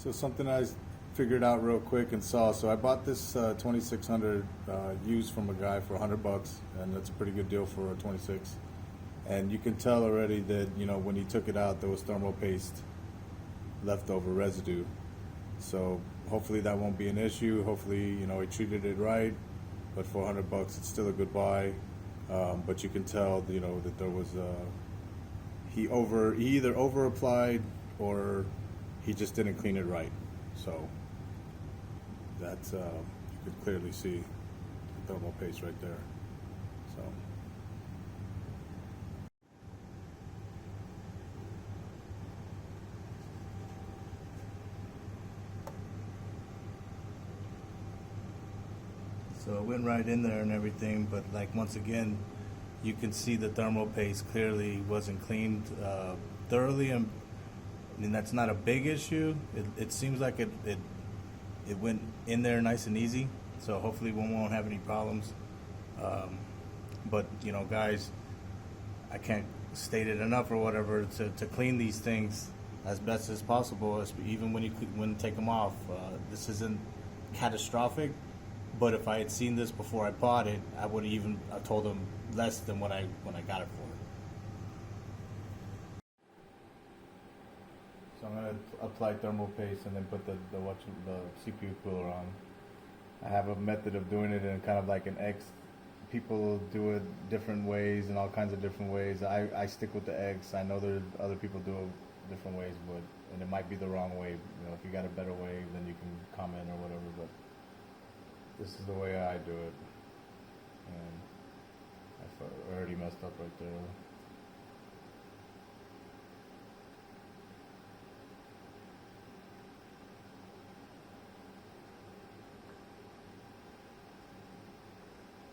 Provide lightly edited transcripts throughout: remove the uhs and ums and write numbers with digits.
So something I figured out real quick and saw. So I bought this 2600 used from a guy for $100, and that's a pretty good deal for a 26. And you can tell already that when he took it out, there was thermal paste leftover residue. So hopefully that won't be an issue. Hopefully he treated it right. But for $100, it's still a good buy. But you can tell that there was he either over applied or he just didn't clean it right. So that's you can clearly see the thermal paste right there. So it went right in there and everything, but like once again, you can see the thermal paste clearly wasn't cleaned thoroughly, and I mean that's not a big issue. It seems like it went in there nice and easy, so hopefully we won't have any problems. But guys, I can't state it enough or whatever to clean these things as best as possible, even when you take them off. This isn't catastrophic. But if I had seen this before I bought it, I would have even told them less than when I got it for. So I'm gonna apply thermal paste and then put the CPU cooler on. I have a method of doing it in kind of like an X. People do it different ways and all kinds of different ways. I stick with the X. I know there other people do it different ways, and it might be the wrong way. If you got a better way, then you can comment or whatever. But this is the way I do it, and I already messed up right there.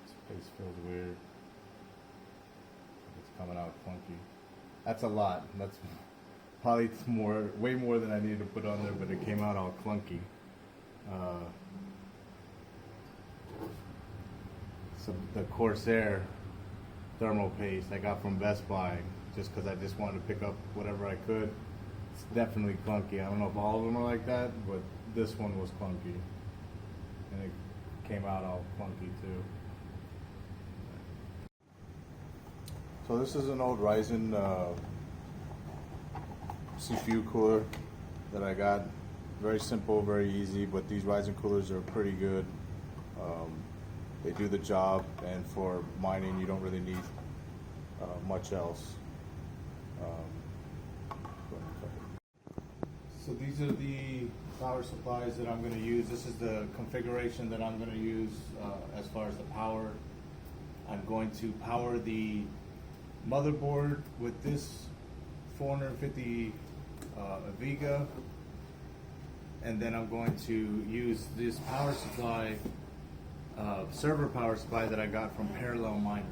This paste feels weird. It's coming out clunky. That's a lot. That's probably way more than I needed to put on there, but it came out all clunky. So the Corsair thermal paste I got from Best Buy just because I just wanted to pick up whatever I could. It's definitely clunky. I don't know if all of them are like that, but this one was clunky. And it came out all clunky too. So this is an old Ryzen CPU cooler that I got. Very simple, very easy, but these Ryzen coolers are pretty good. They do the job, and for mining you don't really need much else. So these are the power supplies that I'm going to use. This is the configuration that I'm going to use as far as the power. I'm going to power the motherboard with this 450 Amiga, and then I'm going to use this power supply, server power supply that I got from Parallel Miner.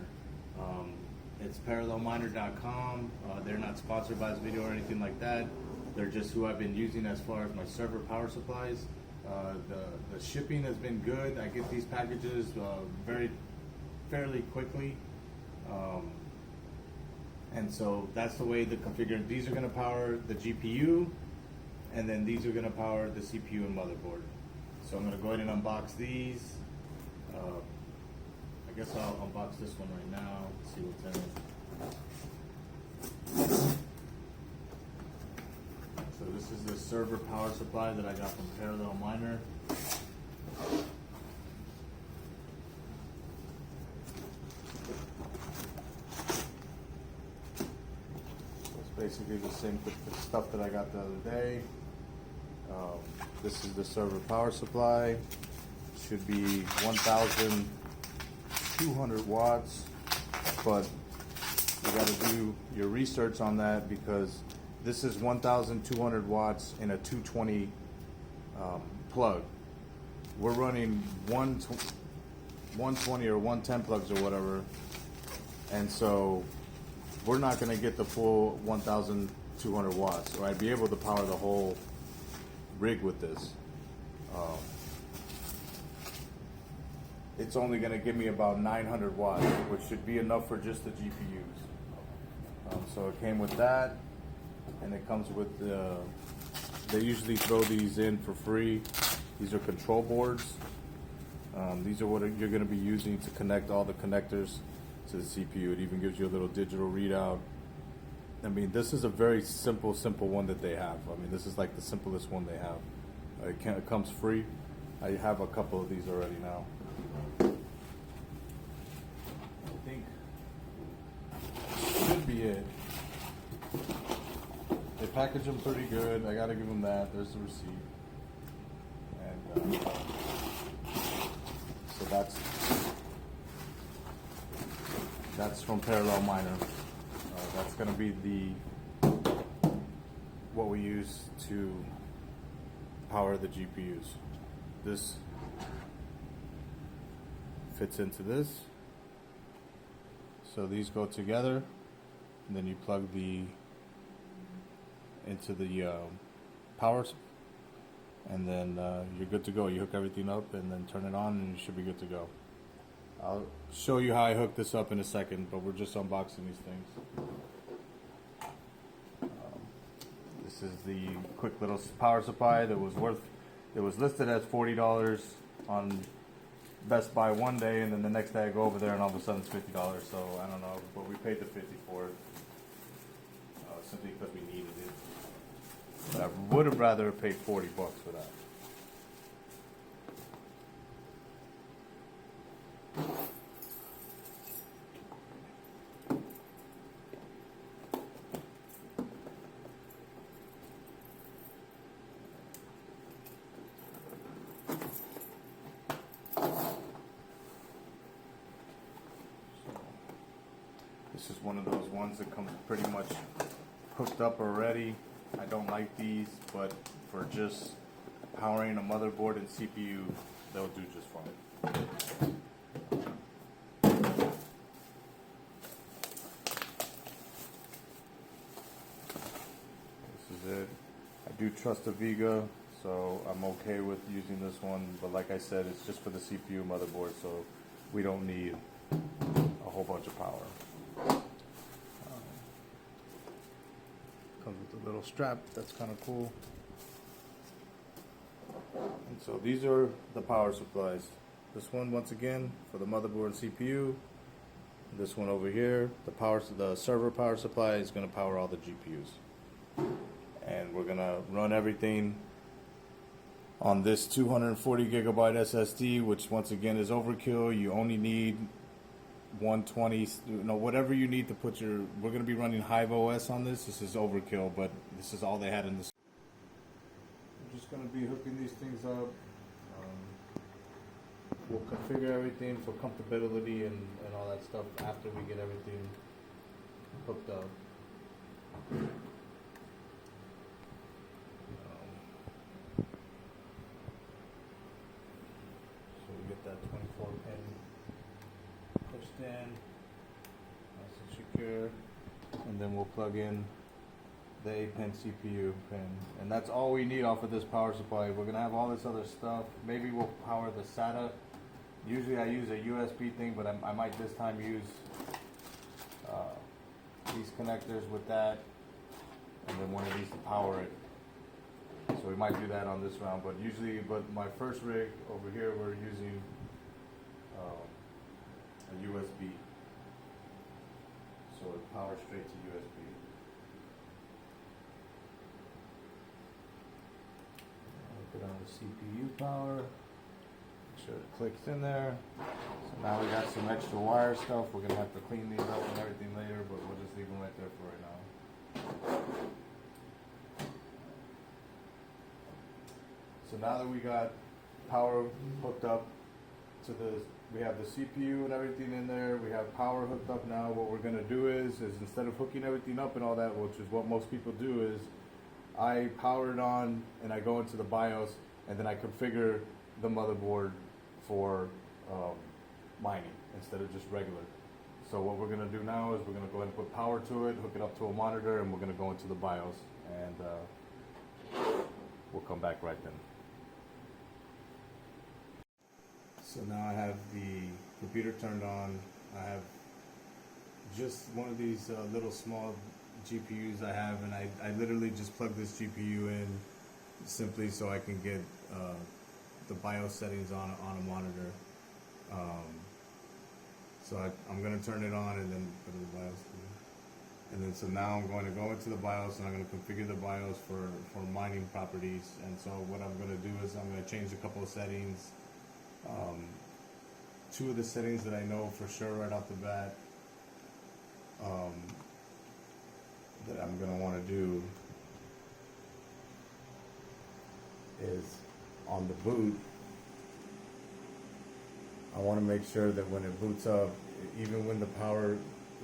It's parallelminer.com. They're not sponsored by this video or anything like that. They're just who I've been using as far as my server power supplies. The shipping has been good. I get these packages fairly quickly. And so that's the way the configuration. These are going to power the GPU, and then these are going to power the CPU and motherboard. So I'm going to go ahead and unbox these. I guess I'll unbox this one right now, see what's in it. So this is the server power supply that I got from Parallel Miner. Basically the same stuff that I got the other day. This is the server power supply. Should be 1,200 watts, but you got to do your research on that because this is 1,200 watts in a 220 plug. We're running 120 or 110 plugs or whatever, and so we're not going to get the full 1,200 watts, or I'd be able to power the whole rig with this. It's only going to give me about 900 watts, which should be enough for just the GPUs. So it came with that, and it comes with the they usually throw these in for free. These are control boards. These are what you're going to be using to connect all the connectors to the CPU. It even gives you a little digital readout. I mean, this is a very simple one that they have. I mean, this is like the simplest one they have. It comes free. I have a couple of these already now. I think should be it. They package them pretty good. I gotta give them that. There's the receipt. And so that's from Parallel Miner. That's gonna be what we use to power the GPUs. This fits into this. So these go together, and then you plug into the power, and then you're good to go. You hook everything up and then turn it on, and you should be good to go. I'll show you how I hook this up in a second, but we're just unboxing these things. This is the quick little power supply that was listed as $40 on Best Buy one day, and then the next day I go over there and all of a sudden it's $50. So I don't know, but we paid the $50 for it simply because we needed it. But I would have rather paid $40 for that. This is one of those ones that comes pretty much hooked up already. I don't like these, but for just powering a motherboard and CPU, they'll do just fine. This is it. I do trust Amiga, so I'm okay with using this one, but like I said, it's just for the CPU motherboard, so we don't need a whole bunch of power. Comes with a little strap, that's kind of cool. And so these are the power supplies. This one, once again, for the motherboard and CPU. This one over here, the server power supply is going to power all the GPUs. And we're going to run everything on this 240 gigabyte SSD, which once again is overkill. You only need 120, whatever you need to put we're going to be running Hive OS on this. This is overkill, but this is all they had in this. We're just going to be hooking these things up. We'll configure everything for compatibility and all that stuff after we get everything hooked up. So we get that 24 pin pushed in, nice and secure, and then we'll plug in the 8-pin CPU pin, and that's all we need off of this power supply. We're gonna have all this other stuff. Maybe we'll power the SATA. Usually I use a USB thing, but I might this time use these connectors with that, and then one of these to power it. So we might do that on this round, but my first rig over here, we're using a USB, so it powers straight to USB. Put on the CPU power, make sure it clicks in there. So now we got some extra wire stuff. We're gonna have to clean these up and everything later, but we'll just leave them right there for right now. So now that we got power hooked up to we have the CPU and everything in there, we have power hooked up now. What we're gonna do is instead of hooking everything up and all that, which is what most people do, is I power it on and I go into the BIOS and then I configure the motherboard for mining instead of just regular. So what we're gonna do now is we're gonna go ahead and put power to it, hook it up to a monitor, and we're gonna go into the BIOS, and we'll come back right then. So now I have the computer turned on. I have just one of these little small GPUs I have, and I literally just plug this GPU in simply so I can get the BIOS settings on a monitor. So I'm gonna turn it on and then go to the BIOS. And then so now I'm going to go into the BIOS and I'm going to configure the BIOS for mining properties. And so what I'm going to do is I'm going to change a couple of settings. Two of the settings that I know for sure right off the bat that I'm going to want to do is on the boot. I want to make sure that when it boots up, even when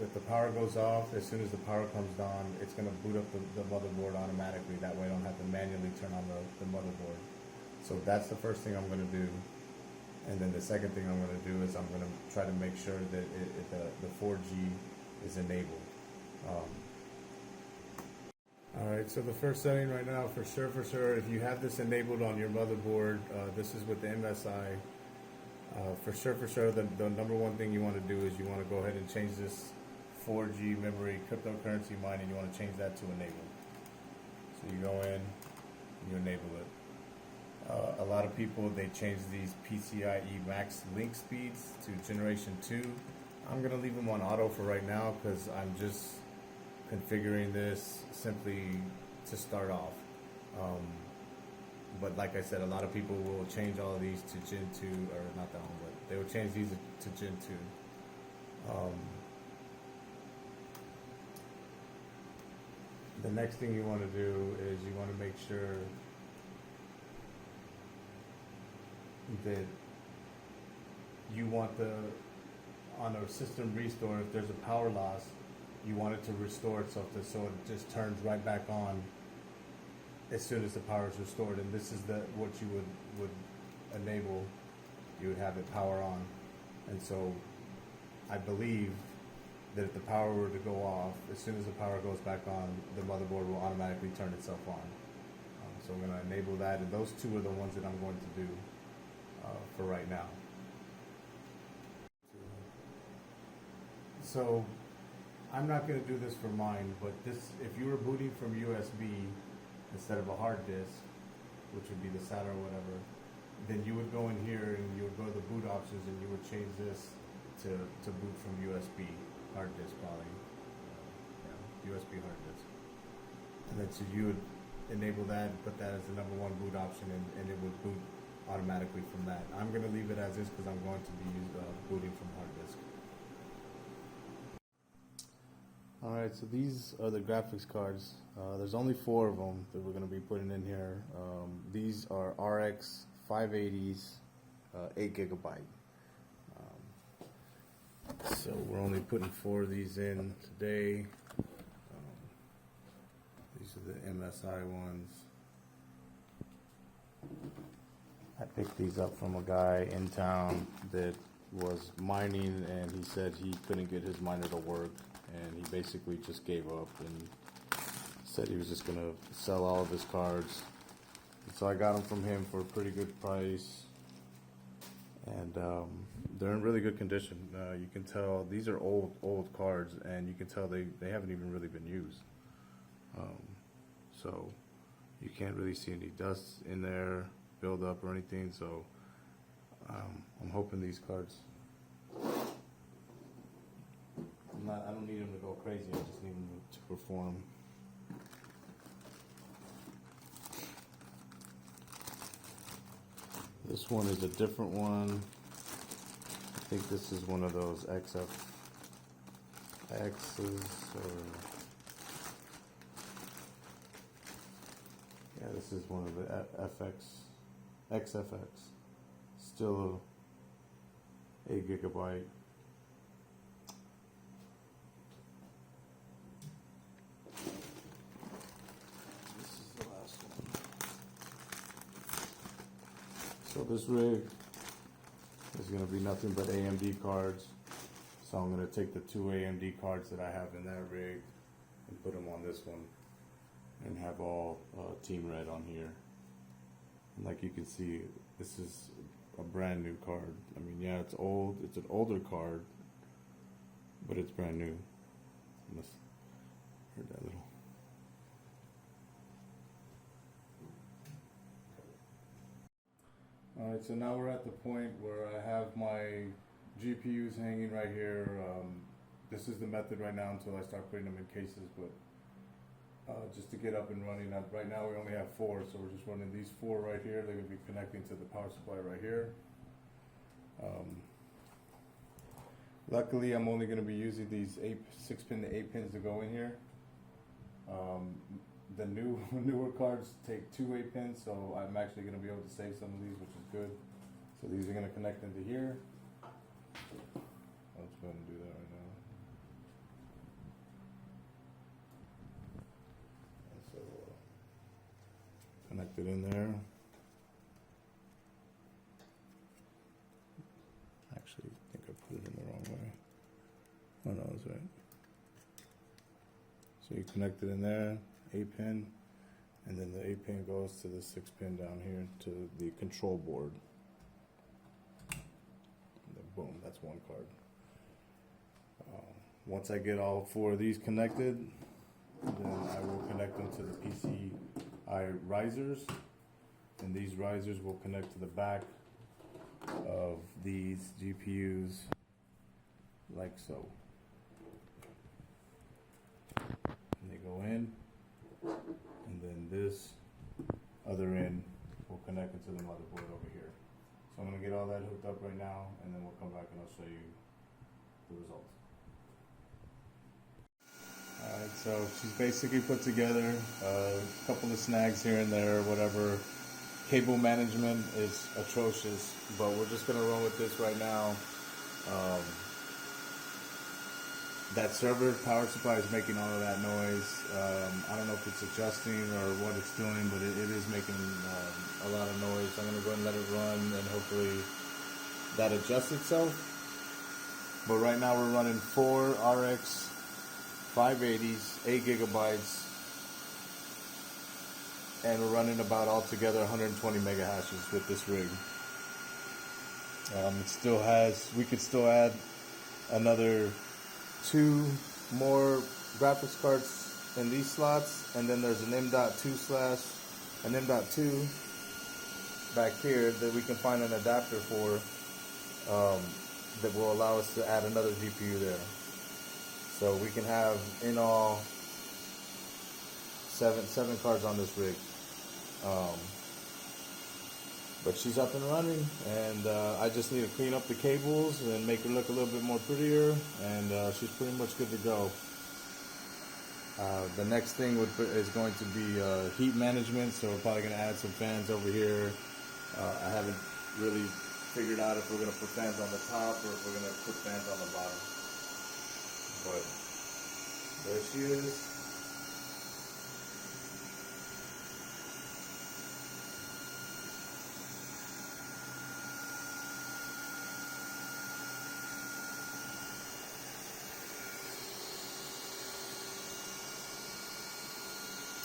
if the power goes off, as soon as the power comes on, it's going to boot up the motherboard automatically. That way I don't have to manually turn on the motherboard. So that's the first thing I'm going to do. And then the second thing I'm going to do is I'm going to try to make sure that the 4G is enabled. Alright, so the first setting right now, for sure, if you have this enabled on your motherboard, this is with the MSI. For sure, the number one thing you want to do is you want to go ahead and change this 4G memory cryptocurrency mining. You want to change that to enable. So you go in, you enable it. A lot of people, they change these PCIe max link speeds to generation 2. I'm going to leave them on auto for right now because I'm just configuring this simply to start off. But like I said, a lot of people will change all of these to Gen 2, or not that one, but they will change these to Gen 2. The next thing you want to do is you want to make sure that you want on a system restore, if there's a power loss, you want it to restore itself so it just turns right back on as soon as the power is restored. And this is what you would enable. You would have it power on. And so I believe that if the power were to go off, as soon as the power goes back on, the motherboard will automatically turn itself on. So I'm going to enable that, and those two are the ones that I'm going to do for right now. So I'm not going to do this for mine, but if you were booting from USB instead of a hard disk, which would be the SATA or whatever, then you would go in here and you would go to the boot options and you would change this to boot from USB hard disk, probably. USB hard disk. And then so you would enable that, put that as the number one boot option, and it would boot automatically from that. I'm going to leave it as is because I'm going to be booting from hard disk. Alright, so these are the graphics cards. There's only 4 of them that we're going to be putting in here. These are RX 580s, 8 gigabyte. So we're only putting 4 of these in today. These are the MSI ones. I picked these up from a guy in town that was mining, and he said he couldn't get his miner to work, and he basically just gave up and said he was just going to sell all of his cards. And so I got them from him for a pretty good price, and they're in really good condition. You can tell these are old cards, and you can tell they haven't even really been used. So you can't really see any dust in there, build up or anything. So I'm hoping these cards, I don't need them to go crazy, I just need them to perform. This one is a different one. I think this is one of those XFXs, or yeah, this is one of the XFX. Still 8 gigabyte. This is the last one. So this rig is going to be nothing but AMD cards. So I'm going to take the 2 AMD cards that I have in that rig and put them on this one, and have all Team Red on here. And like you can see, this is a brand new card. I mean, yeah, it's old. It's an older card, but it's brand new. Unless heard that little. Alright, so now we're at the point where I have my GPUs hanging right here. This is the method right now until I start putting them in cases, but just to get up and running. Right now we only have 4, so we're just running these 4 right here. They're going to be connecting to the power supply right here. Luckily, I'm only going to be using these 6-pin to 8 pins to go in here. The newer cards take 2 8-pins, so I'm actually going to be able to save some of these, which is good. So these are going to connect into here. Let's go ahead and do that right now. So connect it in there. Actually, I think I put it in the wrong way. Oh no, that's right. So you connect it in there, 8-pin, and then the 8-pin goes to the 6-pin down here to the control board. And then boom, that's one card. Once I get all 4 of these connected, then I will connect them to the PCI risers, and these risers will connect to the back of these GPUs like so. And they go in, and then this other end will connect into the motherboard over here. So I'm going to get all that hooked up right now, and then we'll come back and I'll show you the results. Alright, so she's basically put together a couple of snags here and there, whatever. Cable management is atrocious, but we're just going to run with this right now. That server power supply is making all of that noise. I don't know if it's adjusting or what it's doing, but it is making a lot of noise. I'm going to go ahead and let it run, and hopefully that adjusts itself. But right now we're running 4 RX 580s, 8 gigabytes, and we're running about altogether 120 mega hashes with this rig. It still has, we could still add another 2 more graphics cards in these slots, and then there's an M.2/an M.2 back here that we can find an adapter for that will allow us to add another GPU there. So we can have in all 7 cards on this rig. But she's up and running, and I just need to clean up the cables and make her look a little bit more prettier, and she's pretty much good to go. The next thing is going to be heat management, so we're probably going to add some fans over here. I haven't really figured out if we're going to put fans on the top or if we're going to put fans on the bottom. But there she is.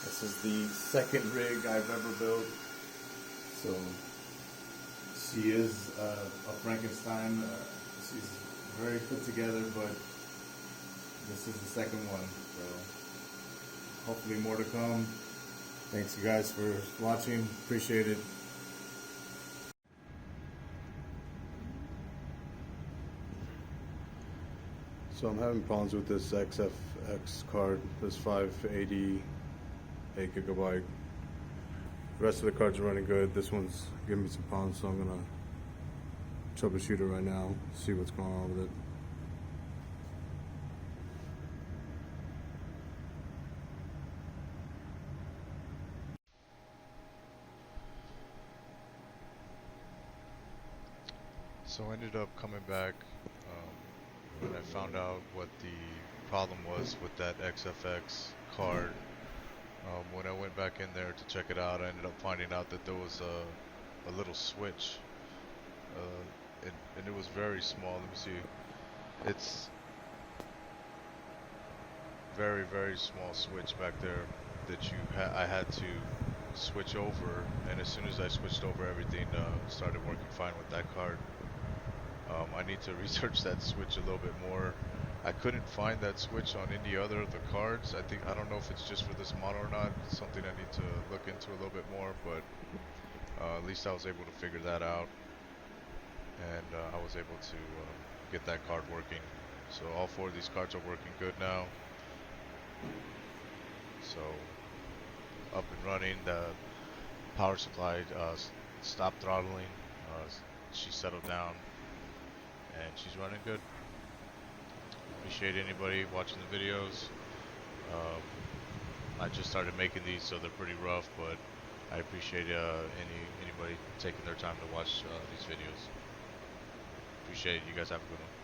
This is the second rig I've ever built, so she is a Frankenstein. She's very put together, but this is the second one, so hopefully more to come. Thanks you guys for watching, appreciate it. So I'm having problems with this XFX card, this 580 8 gigabyte. The rest of the cards are running good. This one's giving me some problems, so I'm gonna troubleshoot it right now, see what's going on with it. So I ended up coming back when I found out what the problem was with that XFX card. When I went back in there to check it out, I ended up finding out that there was a little switch, and it was very small. Let me see. It's very, very small switch back there that I had to switch over, and as soon as I switched over, everything started working fine with that card. I need to research that switch a little bit more. I couldn't find that switch on any other of the cards. I don't know if it's just for this model or not. It's something I need to look into a little bit more, but At least I was able to figure that out, and I was able to get that card working. So all 4 of these cards are working good now. So up and running. The power supply stopped throttling. She settled down, and she's running good. Appreciate anybody watching the videos. I just started making these, so they're pretty rough, but I appreciate anybody taking their time to watch these videos. Appreciate it. You guys have a good one.